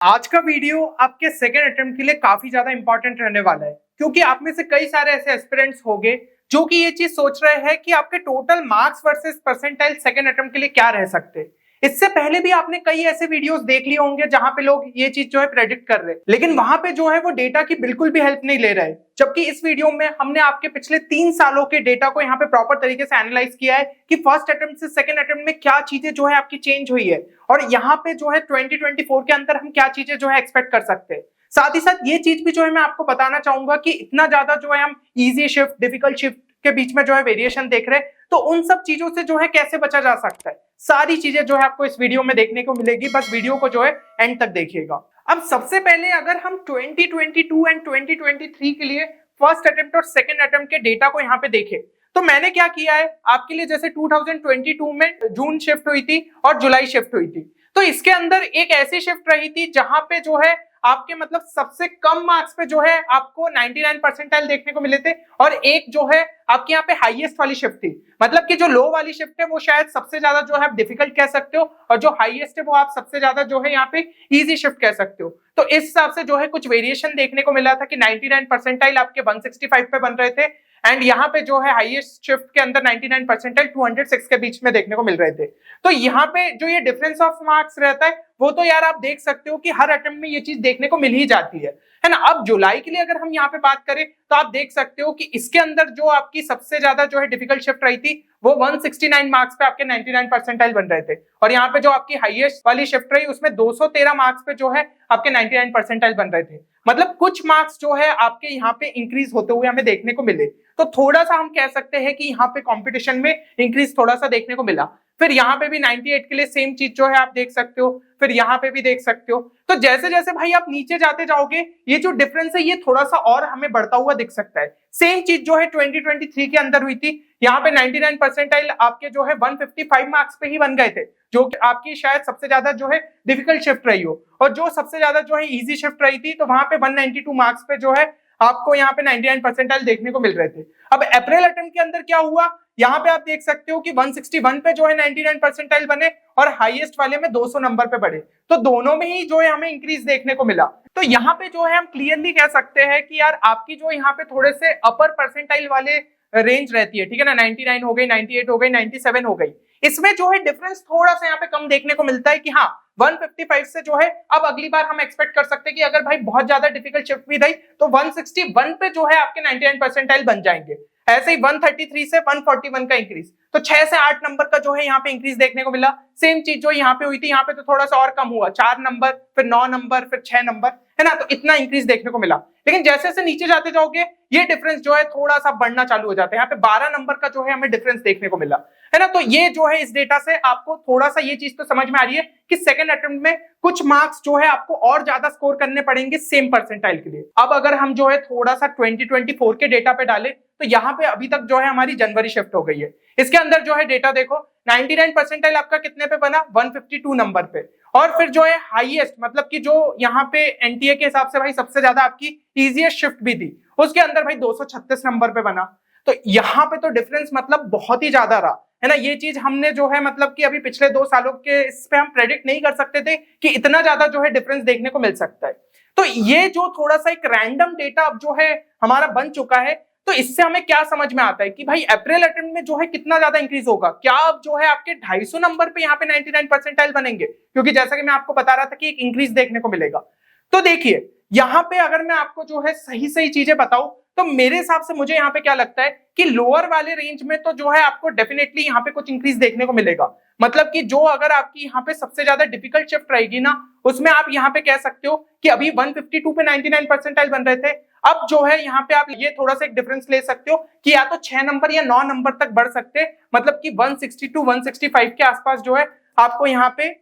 आज का वीडियो आपके सेकेंड अटेम्प्ट के लिए काफी ज्यादा इंपॉर्टेंट रहने वाला है, क्योंकि आप में से कई सारे ऐसे एस्पिरेंट्स होंगे जो कि ये चीज सोच रहे हैं कि आपके total marks versus percentile second attempt के लिए क्या रह सकते हैं। इससे पहले भी आपने कई ऐसे वीडियोस देख लिए होंगे जहां पे लोग ये चीज जो है प्रेडिक्ट कर रहे हैं, लेकिन वहां पे जो है वो डेटा की बिल्कुल भी हेल्प नहीं ले रहे। जबकि इस वीडियो में हमने आपके पिछले 3 सालों के डेटा को यहाँ पे प्रॉपर तरीके से एनालाइज किया है कि फर्स्ट अटेम्प्ट से सेकंड अटेम्प्ट में क्या चीजें जो है आपकी चेंज हुई है, और यहाँ पे जो है 2024 के अंदर हम क्या चीजें जो है एक्सपेक्ट कर सकते हैं। साथ ही साथ ये चीज भी जो है मैं आपको बताना चाहूंगा कि इतना ज्यादा जो है हम इजी शिफ्ट डिफिकल्ट शिफ्ट के बीच में जो है वेरिएशन देख रहे हैं, तो उन सब चीजों से जो है कैसे बचा जा सकता है, सारी चीजें जो है आपको इस वीडियो में देखने को मिलेगी। बस वीडियो को जो है एंड तक देखिएगा। अब सबसे पहले अगर हम 2022 एंड 2023 के लिए फर्स्ट अटेम्प्ट और सेकंड अटेम्प्ट के डेटा को यहाँ पे देखें, तो मैंने क्या किया है आपके लिए, जैसे 2022 में जून शिफ्ट हुई थी और जुलाई शिफ्ट हुई थी, तो इसके अंदर एक ऐसी शिफ्ट रही थी जहां पे जो है आपके मतलब सबसे कम मार्क्स पे जो है आपको 99 परसेंटाइल देखने को मिले थे, और एक जो है आपके यहाँ पे हाईएस्ट वाली शिफ्ट थी। मतलब कि जो लो वाली शिफ्ट है वो शायद सबसे ज्यादा जो है आप डिफिकल्ट कह सकते हो, और जो हाईएस्ट है वो आप सबसे ज्यादा जो है यहाँ पे इजी शिफ्ट कह सकते हो। तो इस हिसाब से जो है कुछ वेरिएशन देखने को मिला था कि 99 परसेंटाइल आपके 165 पे बन रहे थे, एंड यहाँ पे जो है हाईएस्ट शिफ्ट के अंदर 99 परसेंटाइल 206 के बीच में देखने को मिल रहे थे। तो यहाँ पे जो ये डिफरेंस ऑफ मार्क्स रहता है वो तो यार आप देख सकते हो कि हर अटेम्प्ट में ये चीज देखने को मिल ही जाती है ना। अब जुलाई के लिए अगर हम यहाँ पे बात करें तो आप देख सकते हो कि इसके अंदर जो आपकी सबसे ज्यादा जो है डिफिकल्ट शिफ्ट रही थी वो 169 मार्क्स पे आपके 99 परसेंटाइल बन रहे थे, और यहाँ पे जो आपकी हाईएस्ट वाली शिफ्ट रही उसमें 213 मार्क्स पे जो है आपके 99 परसेंटाइल बन रहे थे। मतलब कुछ मार्क्स जो है आपके यहाँ पे इंक्रीज होते हुए हमें देखने को मिले, तो थोड़ा सा हम कह सकते हैं कि यहाँ पे कंपटीशन में इंक्रीज थोड़ा सा देखने को मिला। फिर यहाँ पे भी 98 के लिए सेम चीज जो है आप देख सकते हो, फिर यहाँ पे भी देख सकते हो। तो जैसे जैसे भाई आप नीचे जाते जाओगे ये जो डिफरेंस है ये थोड़ा सा और हमें बढ़ता हुआ दिख सकता है। सेम चीज जो है 2023 के अंदर हुई थी, यहाँ पे 99 परसेंटाइल आपके जो है 155 मार्क्स पे ही बन गए थे, जो कि आपकी शायद सबसे ज्यादा जो है डिफिकल्ट शिफ्ट रही हो, और जो सबसे ज्यादा जो है इजी शिफ्ट रही थी तो वहां पे 192 मार्क्स पे जो है आपको यहाँ पे 99 परसेंटाइल देखने को मिल रहे थे। अब अप्रैल अटेम्प्ट के अंदर क्या हुआ, यहाँ पे आप देख सकते हो कि 161 पे जो है 99 परसेंटाइल बने, और हाईएस्ट वाले में 200 नंबर पे बढ़े, तो दोनों में ही जो है हमें इंक्रीज देखने को मिला। तो यहाँ पे जो है हम क्लियरली कह सकते हैं कि यार आपकी जो यहाँ पे थोड़े से अपर परसेंटाइल वाले रेंज रहती है, ठीक है ना, 99 हो गई, 98 हो गई, 97 हो गई, इसमें जो है डिफरेंस थोड़ा सा यहाँ पे कम देखने को मिलता है कि हाँ 155 से जो है अब अगली बार हम एक्सपेक्ट कर सकते हैं कि अगर भाई बहुत ज्यादा डिफिकल्ट शिफ्ट भी रही तो 161 पे जो है आपके 99 परसेंटाइल बन जाएंगे। ऐसे ही 133 से 141 का इंक्रीज, तो 6 से 8 नंबर का जो है यहाँ पे इंक्रीज देखने को मिला। सेम चीज जो यहाँ पे हुई थी यहाँ पे तो थोड़ा सा और कम हुआ, 4 नंबर, फिर 9 नंबर, फिर 6 नंबर, है ना, तो इतना इंक्रीज देखने को मिला। लेकिन जैसे जैसे नीचे जाते जाओगे ये डिफरेंस जो है थोड़ा सा बढ़ना चालू हो जाता है। यहाँ पे 12 नंबर का जो है हमें डिफरेंस देखने को मिला, है ना। तो ये जो है इस डेटा से आपको थोड़ा सा ये चीज तो समझ में आ रही है कि सेकंड अटेम्प्ट में कुछ मार्क्स जो है आपको और ज्यादा स्कोर करने पड़ेंगे सेम परसेंटाइल के लिए। अब अगर हम जो है थोड़ा सा 2024 के डेटा पे डालें तो यहाँ पे अभी तक जो है हमारी जनवरी शिफ्ट हो गई है, इसके अंदर जो है डेटा देखो 99 परसेंटाइल आपका कितने पे बना, 152 नंबर पे, और फिर जो है हाईएस्ट मतलब कि जो यहाँ पे एनटीए के हिसाब से भाई सबसे ज्यादा आपकी इजीएस्ट शिफ्ट भी थी उसके अंदर भाई 236 नंबर पे बना। तो यहाँ पे तो डिफरेंस मतलब बहुत ही ज्यादा रहा, है ना। ये चीज हमने जो है मतलब कि अभी पिछले 2 सालों के इस पे हम प्रेडिक्ट नहीं कर सकते थे कि इतना ज्यादा जो है डिफरेंस देखने को मिल सकता है। तो ये जो थोड़ा सा एक रैंडम डेटा अब जो है हमारा बन चुका है, तो इससे हमें क्या समझ में आता है कि भाई अप्रैल अटेम्प्ट में जो है कितना ज्यादा इंक्रीज होगा, क्या अब जो है आपके 250 नंबर पे यहाँ पे 99 परसेंटाइल बनेंगे, क्योंकि जैसा कि मैं आपको बता रहा था कि एक इंक्रीज देखने को मिलेगा। तो देखिए यहाँ पे अगर मैं आपको जो है सही सही चीजें बताऊं तो मेरे हिसाब से मुझे यहाँ पे क्या लगता है कि लोअर वाले रेंज में तो जो है आपको डेफिनेटली यहाँ पे कुछ इंक्रीज देखने को मिलेगा। मतलब कि जो अगर आपकी यहाँ पे सबसे ज्यादा डिफिकल्ट शिफ्ट रहेगी ना उसमें आप यहाँ पे कह सकते हो कि अभी 152 पे 99 परसेंटाइल बन रहे थे, अब जो है यहाँ पे आप ये थोड़ा सा एक डिफरेंस ले सकते हो कि या तो 6 नंबर या 9 नंबर तक बढ़ सकते हैं, मतलब कि 162 165 के आसपास जो है आपको यहाँ पे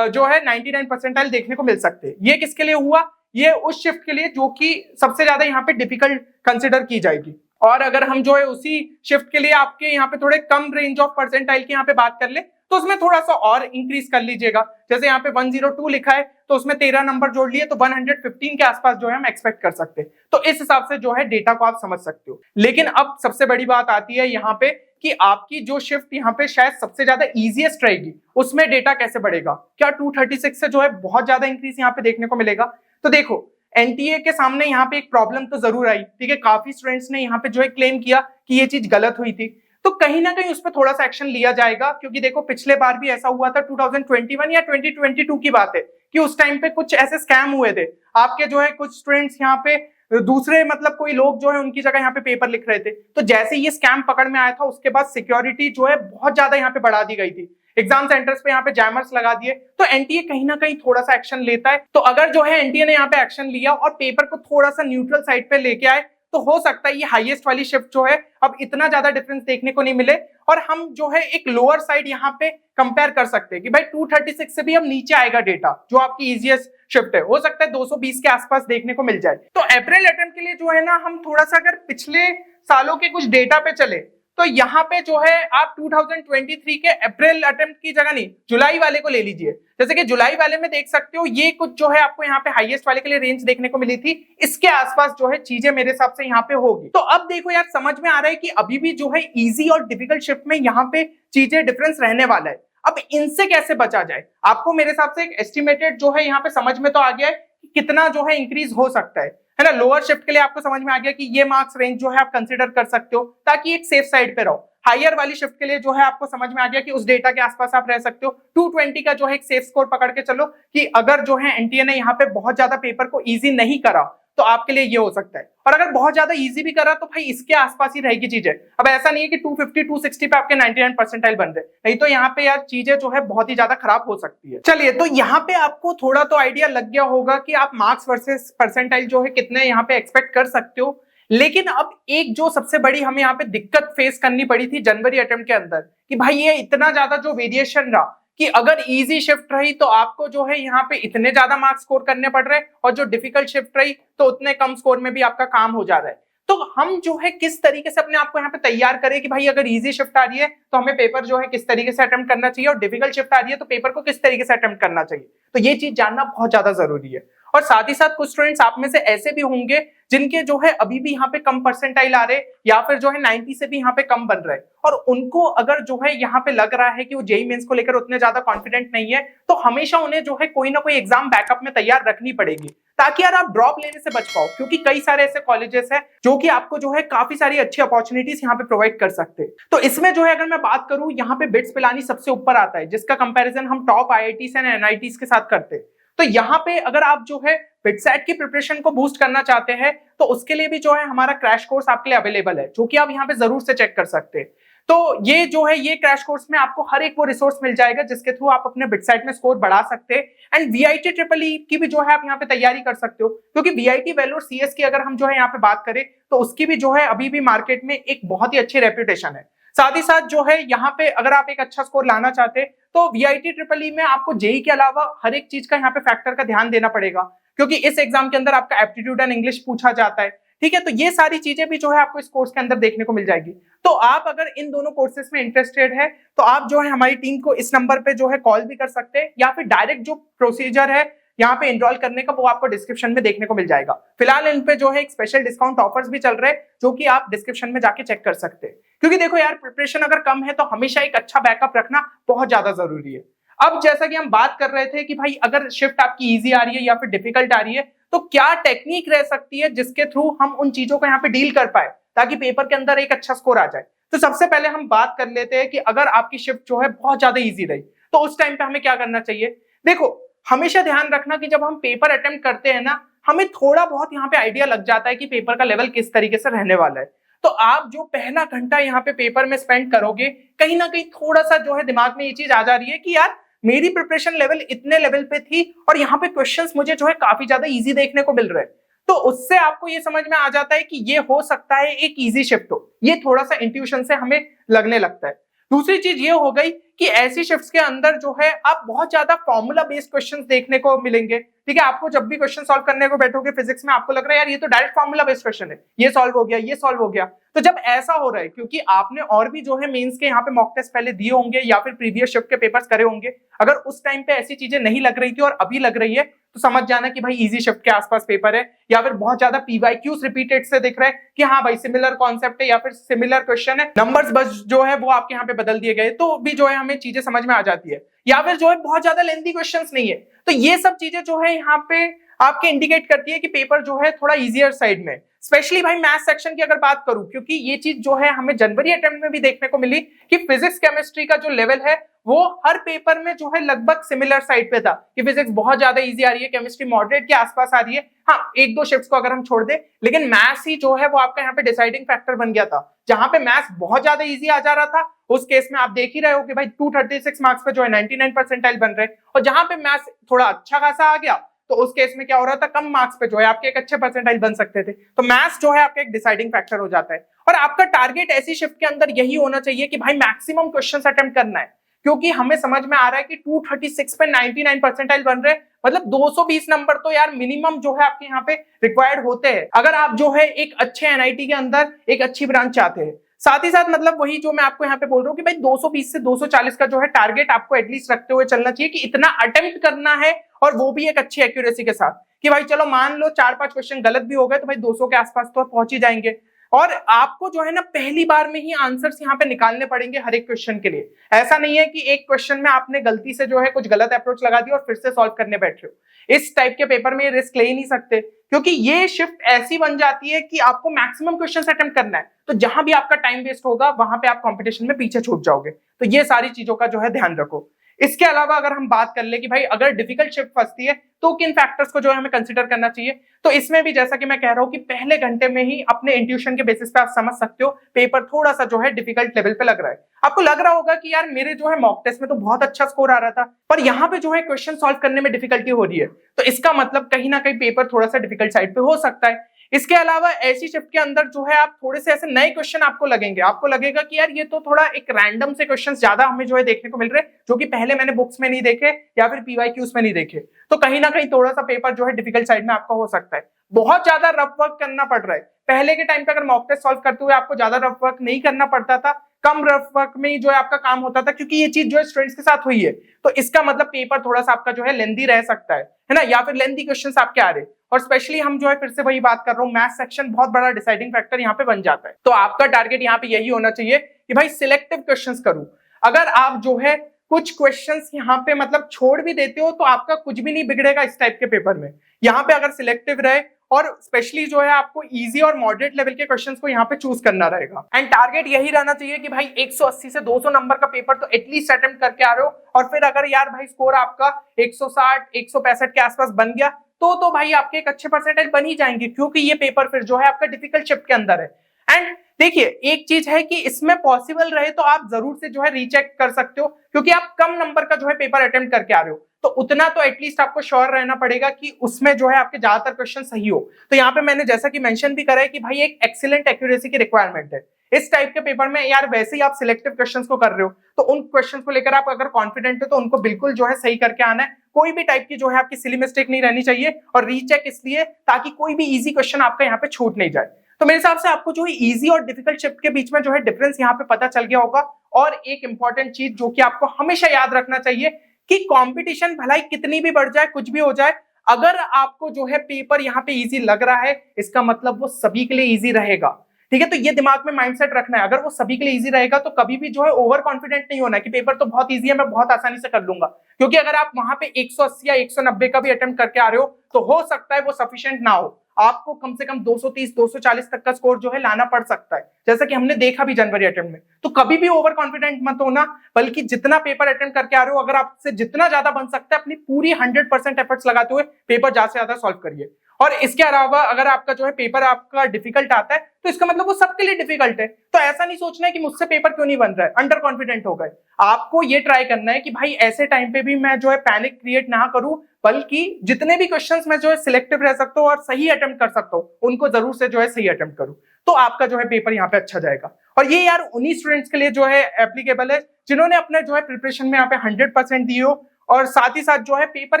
जो है 99 परसेंटाइल देखने को मिल सकते हैं। ये किसके लिए हुआ, ये उस शिफ्ट के लिए जो कि सबसे ज्यादा यहाँ पे डिफिकल्ट कंसिडर की जाएगी। और अगर हम जो है उसी शिफ्ट के लिए आपके यहाँ पे थोड़े कम रेंज ऑफ परसेंटाइल की यहाँ पे बात कर ले तो उसमें थोड़ा सा और इंक्रीज कर लीजिएगा। जैसे यहाँ पे 102 लिखा है तो उसमें 13 नंबर जोड़ लिए तो 115 के आसपास जो है हम एक्सपेक्ट कर सकते हैं। तो इस हिसाब से जो है डेटा को आप समझ सकते हो। लेकिन अब सबसे बड़ी बात आती है यहाँ पे कि आपकी जो शिफ्ट यहाँ पे शायद सबसे ज्यादा इजीएस्ट रहेगी, उसमें डेटा कैसे बढ़ेगा। क्या 236 से जो है बहुत ज्यादा इंक्रीज यहाँ पे देखने को मिलेगा? तो देखो एनटीए के सामने यहाँ पे एक प्रॉब्लम तो जरूर आई, ठीक है। काफी स्टूडेंट्स ने यहाँ पे जो है क्लेम किया कि ये चीज गलत हुई थी, तो कहीं ना कहीं उस पर थोड़ा सा एक्शन लिया जाएगा। क्योंकि देखो पिछले बार भी ऐसा हुआ था 2021 या 2022 की बात है कि उस टाइम पे कुछ ऐसे स्कैम हुए थे। आपके जो है कुछ स्टूडेंट्स यहाँ पे दूसरे मतलब कोई लोग जो है उनकी जगह यहाँ पे पेपर लिख रहे थे। तो जैसे ये स्कैम पकड़ में आया था उसके बाद सिक्योरिटी जो है बहुत ज्यादा यहाँ पे बढ़ा दी गई थी, एग्जाम सेंटर्स पे यहाँ पे जैमर्स लगा दिए। तो एनटीए कहीं ना कहीं थोड़ा सा एक्शन लेता है। तो अगर जो है एनटीए ने यहाँ पे एक्शन लिया और पेपर को थोड़ा सा न्यूट्रल साइड पे लेके आए तो हो सकता है ये हाईएस्ट वाली शिफ्ट जो है अब इतना ज्यादा डिफरेंस देखने को नहीं मिले और हम जो है एक लोअर साइड यहाँ पे कंपेयर कर सकते हैं कि भाई 236 से भी अब नीचे आएगा डेटा। जो आपकी इजीएस्ट शिफ्ट है हो सकता है 220 के आसपास देखने को मिल जाए। तो अप्रैल अटेम्प्ट के लिए जो है ना हम थोड़ा सा अगर पिछले सालों के कुछ डेटा पे चले तो यहाँ पे जो है आप 2023 के अप्रैल अटेम्प्ट की जगह नहीं जुलाई वाले को ले लीजिए। जैसे कि जुलाई वाले में देख सकते हो ये कुछ जो है आपको यहाँ पे हाईएस्ट वाले के लिए रेंज देखने को मिली थी, इसके आसपास जो है चीजें मेरे हिसाब से यहाँ पे होगी। तो अब देखो यार समझ में आ रहा है कि अभी भी जो है इजी और डिफिकल्ट शिफ्ट में यहाँ पे चीजें डिफरेंस रहने वाला है। अब इनसे कैसे बचा जाए, आपको मेरे हिसाब से एक एस्टिमेटेड जो है यहाँ पे समझ में तो आ गया है कि कितना जो है इंक्रीज हो सकता है ना। लोअर शिफ्ट के लिए आपको समझ में आ गया कि ये मार्क्स रेंज जो है आप कंसीडर कर सकते हो ताकि एक सेफ साइड पे रहो। हायर वाली शिफ्ट के लिए जो है आपको समझ में आ गया कि उस डेटा के आसपास आप रह सकते हो। 220 का जो है एक सेफ स्कोर पकड़ के चलो कि अगर जो है एनटीए ने यहाँ पे बहुत ज्यादा पेपर को इजी नहीं करा तो आपके लिए ये हो सकता है, और अगर बहुत ज्यादा इजी भी करा तो भाई इसके आसपास ही रहेगी चीजें। अब ऐसा नहीं है कि 250 260 पे आपके 99 परसेंटाइल बन रहे, नहीं तो यहाँ पे यार चीजें जो है बहुत ही ज्यादा खराब हो सकती है। चलिए तो यहाँ पे आपको थोड़ा तो आइडिया लग गया होगा कि आप मार्क्स वर्सेस परसेंटाइल जो है कितने यहाँ पे एक्सपेक्ट कर सकते हो। लेकिन अब एक जो सबसे बड़ी हमें यहाँ पे दिक्कत फेस करनी पड़ी थी जनवरी अटेम्प्ट के अंदर कि भाई ये इतना ज्यादा जो वेरिएशन रहा कि अगर इजी शिफ्ट रही तो आपको जो है यहाँ पे इतने ज्यादा मार्क्स स्कोर करने पड़ रहे और जो डिफिकल्ट शिफ्ट रही तो उतने कम स्कोर में भी आपका काम हो जा रहा है। तो हम जो है किस तरीके से अपने आप को यहाँ पे तैयार करें कि भाई अगर इजी शिफ्ट आ रही है तो हमें पेपर जो है किस तरीके से अटेम्प्ट करना चाहिए और डिफिकल्ट शिफ्ट आ रही है तो पेपर को किस तरीके से अटेम्प्ट करना चाहिए। तो ये चीज जानना बहुत ज्यादा जरूरी है। और साथ ही साथ कुछ स्टूडेंट्स आप में से ऐसे भी होंगे जिनके जो है अभी भी यहाँ पे कम परसेंटाइल आ रहे या फिर जो है 90 से भी यहाँ पे कम बन रहे और उनको अगर जो है यहाँ पे लग रहा है कि वो जेईई मेंस को लेकर उतने ज्यादा कॉन्फिडेंट नहीं है तो हमेशा उन्हें जो है कोई ना कोई एग्जाम बैकअप में तैयार रखनी पड़ेगी ताकि यार आप ड्रॉप लेने से बच पाओ। क्योंकि कई सारे ऐसे कॉलेजेस हैं जो कि आपको जो है काफी सारी अच्छी अपॉर्चुनिटीज यहाँ पे प्रोवाइड कर सकते हैं। तो इसमें जो है अगर मैं बात करूं यहाँ पे बिट्स पिलानी सबसे ऊपर आता है जिसका कंपैरिजन हम टॉप आईआईटीज एंड एनआईटीज के साथ करते हैं। तो यहाँ पे अगर आप जो है बिटसेट की प्रिपरेशन को बूस्ट करना चाहते हैं तो उसके लिए भी जो है हमारा क्रैश कोर्स आपके लिए अवेलेबल है जो कि आप यहाँ पे जरूर से चेक कर सकते हैं। तो ये जो है ये क्रैश कोर्स में आपको हर एक वो रिसोर्स मिल जाएगा जिसके थ्रू आप अपने बिटसेट में स्कोर बढ़ा सकते हैं एंड वीआईटी ट्रिपल ई की भी जो है आप यहाँ पे तैयारी कर सकते हो। क्योंकि वीआईटी वेलोर सीएस की अगर हम जो है यहाँ पे बात करें तो उसकी भी जो है अभी भी मार्केट में एक बहुत ही अच्छी रेप्यूटेशन है। साथ ही साथ जो है यहाँ पे अगर आप एक अच्छा स्कोर लाना चाहते हैं तो वीआईटी ट्रिपल ई में आपको जेई के अलावा हर एक चीज का यहाँ पे फैक्टर का ध्यान देना पड़ेगा क्योंकि इस एग्जाम के अंदर आपका एप्टीट्यूड एंड इंग्लिश पूछा जाता है। ठीक है, तो ये सारी चीजें भी जो है आपको इस कोर्स के अंदर देखने को मिल जाएगी। तो आप अगर इन दोनों कोर्सेज में इंटरेस्टेड है तो आप जो है हमारी टीम को इस नंबर पे जो है कॉल भी कर सकते हैं या फिर डायरेक्ट जो प्रोसीजर है यहाँ पे एनरोल करने का वो आपको डिस्क्रिप्शन में देखने को मिल जाएगा। फिलहाल इन पे जो है एक स्पेशल डिस्काउंट ऑफर्स भी चल रहे हैं जो कि आप डिस्क्रिप्शन में जाके चेक कर सकते हैं। क्योंकि देखो यार प्रिपरेशन अगर कम है तो हमेशा एक अच्छा बैकअप रखना बहुत ज्यादा जरूरी है। अब जैसा कि हम बात कर रहे थे कि भाई अगर शिफ्ट आपकी इजी आ रही है या फिर डिफिकल्ट आ रही है तो क्या टेक्निक रह सकती है जिसके थ्रू हम उन चीजों को यहाँ पे डील कर पाए ताकि पेपर के अंदर एक अच्छा स्कोर आ जाए। तो सबसे पहले हम बात कर लेते हैं कि अगर आपकी शिफ्ट जो है बहुत ज्यादा इजी रही तो उस टाइम पे हमें क्या करना चाहिए। देखो हमेशा ध्यान रखना कि जब हम पेपर अटेम्प्ट करते हैं ना हमें थोड़ा बहुत यहाँ पे आइडिया लग जाता है कि पेपर का लेवल किस तरीके से रहने वाला है। तो आप जो पहला घंटा यहाँ पे पेपर में स्पेंड करोगे कहीं ना कहीं थोड़ा सा जो है दिमाग में ये चीज आ जा रही है कि यार मेरी प्रिपरेशन लेवल इतने लेवल पे थी और यहाँ पे क्वेश्चंस मुझे जो है काफी ज्यादा इजी देखने को मिल रहे हैं। तो उससे आपको ये समझ में आ जाता है कि ये हो सकता है एक इजी शिफ्ट हो। ये थोड़ा सा इंट्यूशन से हमें लगने लगता है। दूसरी चीज ये हो गई कि ऐसी शिफ्ट्स के अंदर जो है आप बहुत ज्यादा फॉर्मूला बेस्ड क्वेश्चंस देखने को मिलेंगे। ठीक है, आपको जब भी क्वेश्चन सॉल्व करने को बैठोगे फिजिक्स में, आपको लग रहा है यार ये तो डायरेक्ट फॉर्मूला बेस्ड क्वेश्चन है, ये सॉल्व हो गया, ये सॉल्व हो गया। तो जब ऐसा हो रहा है, क्योंकि आपने और भी जो है मेंस के यहाँ पे मॉक टेस्ट पहले दिए होंगे या फिर प्रीवियस शिफ्ट के पेपर्स करे होंगे, अगर उस टाइम पे ऐसी चीजें नहीं लग रही थी और अभी लग रही है, तो समझ जाना कि भाई इजी शिफ्ट के आसपास पेपर है, या फिर बहुत ज्यादा पीवाईक्यूज रिपीटेड से दिख रहा है कि हाँ भाई सिमिलर कॉन्सेप्ट है या फिर सिमिलर क्वेश्चन है, नंबर्स बस जो है वो आपके यहाँ पे बदल दिए गए, तो भी जो है हमें चीजें समझ में आ जाती है, या फिर जो है बहुत ज्यादा लेंथी क्वेश्चंस नहीं है। तो ये सब चीजें जो है यहाँ पे आपके इंडिकेट करती है कि पेपर जो है थोड़ा इजियर साइड में, स्पेशली भाई मैथ सेक्शन की अगर बात करूं, क्योंकि ये चीज जो है हमें जनवरी अटेम्प्ट में भी देखने को मिली कि फिजिक्स केमिस्ट्री का जो लेवल है वो हर पेपर में जो है लगभग सिमिलर साइड पे था, कि फिजिक्स बहुत ज्यादा इजी आ रही है, केमिस्ट्री मॉडरेट के आसपास आ रही है, हाँ एक दो शिफ्ट्स को अगर हम छोड़ दे, लेकिन मैथ्स ही जो है वो आपका यहाँ पे डिसाइडिंग फैक्टर बन गया था, जहां पे मैथ्स बहुत ज्यादा इजी आ जा रहा था, उस केस में आप देख ही रहे हो कि भाई 236 मार्क्स पे जो है 99 परसेंटाइल बन रहे, और जहां पे मैथ्स थोड़ा अच्छा खासा आ गया तो उस केस में क्या हो रहा था, कम मार्क्स पे जो है आपके एक अच्छे परसेंटाइल बन सकते थे। तो मैथ्स जो है आपका एक डिसाइडिंग फैक्टर हो जाता है, और आपका टारगेट ऐसी शिफ्ट के अंदर यही होना चाहिए कि भाई मैक्सिमम क्वेश्चंस अटेम्प्ट करना है, क्योंकि हमें समझ में आ रहा है कि 236 पे 99 परसेंटाइल बन रहे, मतलब 220 नंबर तो यार मिनिमम जो है आपके यहाँ पे रिक्वायर्ड होते हैं, अगर आप जो है एक अच्छे एनआईटी के अंदर एक अच्छी ब्रांच चाहते हैं। साथ ही साथ मतलब वही जो मैं आपको यहाँ पे बोल रहा हूँ कि भाई 220 से 240 का जो है टारगेट आपको एटलीस्ट रखते हुए चलना चाहिए, कि इतना अटेम्प्ट करना है, और वो भी एक अच्छी एक्यूरेसी के साथ, कि भाई चलो मान लो 4-5 क्वेश्चन गलत भी हो गए तो भाई 200 के आसपास तो पहुंच ही जाएंगे, और आपको जो है ना पहली बार में ही आंसर्स यहाँ पे निकालने पड़ेंगे हर एक क्वेश्चन के लिए। ऐसा नहीं है कि एक क्वेश्चन में आपने गलती से जो है कुछ गलत अप्रोच लगा दी और फिर से सॉल्व करने बैठ रहे हो, इस टाइप के पेपर में ये रिस्क ले ही नहीं सकते, क्योंकि ये शिफ्ट ऐसी बन जाती है कि आपको मैक्सिमम क्वेश्चंस अटेम्प्ट करना है, तो जहां भी आपका टाइम वेस्ट होगा वहां पे आप कंपटीशन में पीछे छूट जाओगे। तो ये सारी चीजों का जो है ध्यान रखो। इसके अलावा अगर हम बात कर ले कि भाई अगर डिफिकल्ट शिफ्ट फंसती है तो किन फैक्टर्स को जो है हमें कंसीडर करना चाहिए, तो इसमें भी जैसा कि मैं कह रहा हूं कि पहले घंटे में ही अपने इंट्यूशन के बेसिस पे आप समझ सकते हो पेपर थोड़ा सा जो है डिफिकल्ट लेवल पे लग रहा है। आपको लग रहा होगा कि यार मेरे जो है मॉक टेस्ट में तो बहुत अच्छा स्कोर आ रहा था, पर यहाँ पे जो है क्वेश्चन सॉल्व करने में डिफिकल्टी हो रही है, तो इसका मतलब कहीं ना कहीं पेपर थोड़ा सा डिफिकल्ट साइड पे हो सकता है। इसके अलावा ऐसी शिफ्ट के अंदर जो है आप थोड़े से ऐसे नए क्वेश्चन आपको लगेंगे, आपको लगेगा कि यार ये तो थोड़ा एक रैंडम से क्वेश्चन ज्यादा हमें जो है देखने को मिल रहे हैं, जो कि पहले मैंने बुक्स में नहीं देखे या फिर पीवाईक्यूज में नहीं देखे, तो कहीं ना कहीं थोड़ा सा पेपर जो है डिफिकल्ट साइड में आपका हो सकता है। बहुत ज्यादा रफ वर्क करना पड़ रहा है, पहले के टाइम पे अगर मॉक टेस्ट सॉल्व करते हुए आपको ज्यादा रफ वर्क नहीं करना पड़ता था, कम रफ वर्क में ही जो है आपका काम होता था, क्योंकि ये चीज जो है स्टूडेंट्स के साथ हुई है, तो इसका मतलब पेपर थोड़ा सा आपका जो है लेंथी रह सकता है ना, या फिर लेंथी क्वेश्चंस आपके आ रहे। और स्पेशली हम जो है फिर से वही बात कर रहा हूँ, मैथ सेक्शन बहुत बड़ा डिसाइडिंग फैक्टर यहाँ पे बन जाता है, तो आपका टारगेट यहाँ पे यही होना चाहिए कि भाई सिलेक्टिव क्वेश्चंस करूं। अगर आप जो है कुछ क्वेश्चंस यहाँ पे मतलब छोड़ भी देते हो तो आपका कुछ भी नहीं बिगड़ेगा इस टाइप के पेपर में, यहाँ पे अगर सिलेक्टिव रहे, और स्पेशली जो है आपको इजी और मॉडरेट लेवल के क्वेश्चंस को यहाँ पे चूज करना रहेगा। एंड टारगेट यही रहना चाहिए कि भाई 180 से 200 नंबर का पेपर तो एटलीस्ट अटेम्प्ट करके आ रहे हो, और फिर अगर यार भाई स्कोर आपका 160 165 के आसपास बन गया तो भाई आपके एक अच्छे परसेंटेज बन ही जाएंगे, क्योंकि ये पेपर फिर जो है आपका डिफिकल्ट शिफ्ट के अंदर है। एंड देखिए एक चीज है कि इसमें पॉसिबल रहे तो आप जरूर से जो है रीचेक कर सकते हो, क्योंकि आप कम नंबर का जो है पेपर अटेम्प्ट करके आ रहे हो, तो उतना तो एटलीस्ट आपको श्योर रहना पड़ेगा कि उसमें जो है आपके ज्यादातर क्वेश्चन सही हो। तो यहाँ पे मैंने जैसा कि मेंशन भी करा है कि भाई एक एक्सीलेंट एक्यूरेसी की रिक्वायरमेंट है इस टाइप के पेपर में। यार वैसे ही आप सिलेक्टिव क्वेश्चंस को कर रहे हो, तो उन क्वेश्चंस को लेकर आप अगर कॉन्फिडेंट हो तो उनको बिल्कुल जो है सही करके आना है, कोई भी टाइप की जो है आपकी सिली मिस्टेक नहीं रहनी चाहिए, और रीचेक इसलिए ताकि कोई भी इजी क्वेश्चन आपका यहाँ पे छूट नहीं जाए। तो मेरे हिसाब से आपको जो है इजी और डिफिकल्ट शिफ्ट के बीच में जो है डिफरेंस यहाँ पे पता चल गया होगा। और एक इंपॉर्टेंट चीज जो कि आपको हमेशा याद रखना चाहिए कि कंपटीशन भलाई कितनी भी बढ़ जाए, कुछ भी हो जाए, अगर आपको जो है पेपर यहाँ पे इजी लग रहा है इसका मतलब वो सभी के लिए इजी रहेगा, ठीक है। तो ये दिमाग में माइंडसेट रखना है, अगर वो सभी के लिए इजी रहेगा तो कभी भी जो है ओवर कॉन्फिडेंट नहीं होना है कि पेपर तो बहुत इजी है, मैं बहुत आसानी से कर लूंगा, क्योंकि अगर आप वहां पे 180 या 190 का भी अटेम्प्ट करके आ रहे हो तो हो सकता है वो सफिशिएंट ना हो, आपको कम से कम 230 240 तक का स्कोर जो है लाना पड़ सकता है, जैसा कि हमने देखा भी जनवरी अटेम्प्ट में। तो कभी भी ओवर कॉन्फिडेंट मत होना, बल्कि जितना पेपर अटेम्प्ट करके आ रहे हो, अगर आपसे जितना ज्यादा बन सकता है अपनी पूरी 100% एफर्ट्स लगाते हुए पेपर ज्यादा से ज्यादा सॉल्व करिए। और इसके अलावा अगर आपका जो है पेपर आपका डिफिकल्ट आता है तो इसका मतलब वो सबके लिए डिफिकल्ट है, तो ऐसा नहीं सोचना है कि मुझसे पेपर क्यों नहीं बन रहा है, अंडर कॉन्फिडेंट हो गए। आपको ये ट्राई करना है कि भाई ऐसे टाइम पे भी मैं जो है पैनिक क्रिएट ना करूं, बल्कि जितने भी क्वेश्चंस मैं जो है सिलेक्टिव रह सकता हूं और सही अटेम्प्ट कर सकता हूं उनको जरूर से जो है सही अटेम्प्ट करूं, तो आपका जो है पेपर यहाँ पे अच्छा जाएगा। और ये यार उन्हीं स्टूडेंट्स के लिए जो है एप्लीकेबल है जिन्होंने अपने जो है प्रिपरेशन में यहाँ पे 100% दिए हो, और साथ ही साथ जो है पेपर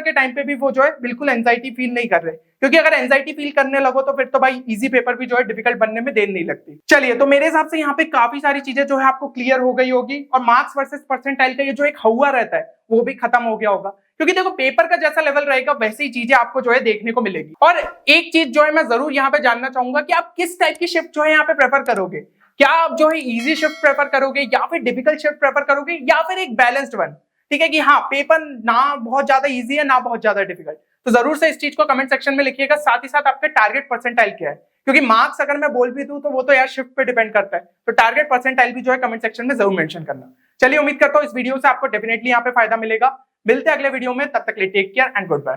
के टाइम पे भी वो जो है बिल्कुल एंजाइटी फील नहीं कर रहे, क्योंकि अगर एंजाइटी फील करने लगो तो फिर तो भाई इजी पेपर भी जो है डिफिकल्ट बनने में देर नहीं लगती। चलिए, तो मेरे हिसाब से यहाँ पे काफी सारी चीजें जो है आपको क्लियर हो गई होगी और मार्क्स वर्सेस परसेंटाइल का ये जो एक हवा रहता है वो भी खत्म हो गया होगा, क्योंकि देखो पेपर का जैसा लेवल रहेगा वैसी ही चीजें आपको जो है देखने को मिलेगी। और एक चीज जो है मैं जरूर यहाँ पे जानना चाहूंगा कि आप किस टाइप की शिफ्ट जो है यहाँ पे प्रेफर करोगे। क्या आप जो है इजी शिफ्ट प्रेफर करोगे या फिर डिफिकल्ट शिफ्ट प्रेफर करोगे या फिर एक बैलेंस्ड वन, ठीक है, कि हाँ पेपर ना बहुत ज्यादा इजी है ना बहुत ज्यादा डिफिकल्ट। तो जरूर से इस चीज को कमेंट सेक्शन में लिखिएगा। साथ ही साथ आपके टारगेट परसेंटाइल क्या है, क्योंकि मार्क्स अगर मैं बोल भी दूं तो वो तो यार शिफ्ट पे डिपेंड करता है, तो टारगेट परसेंटाइल भी जो है कमेंट सेक्शन में जरूर मेंशन करना। चलिए, उम्मीद करता हूं इस वीडियो से आपको डेफिनेटली यहाँ पे फायदा मिलेगा। मिलते हैं अगले वीडियो में, तब तक के लिए take care and good bye.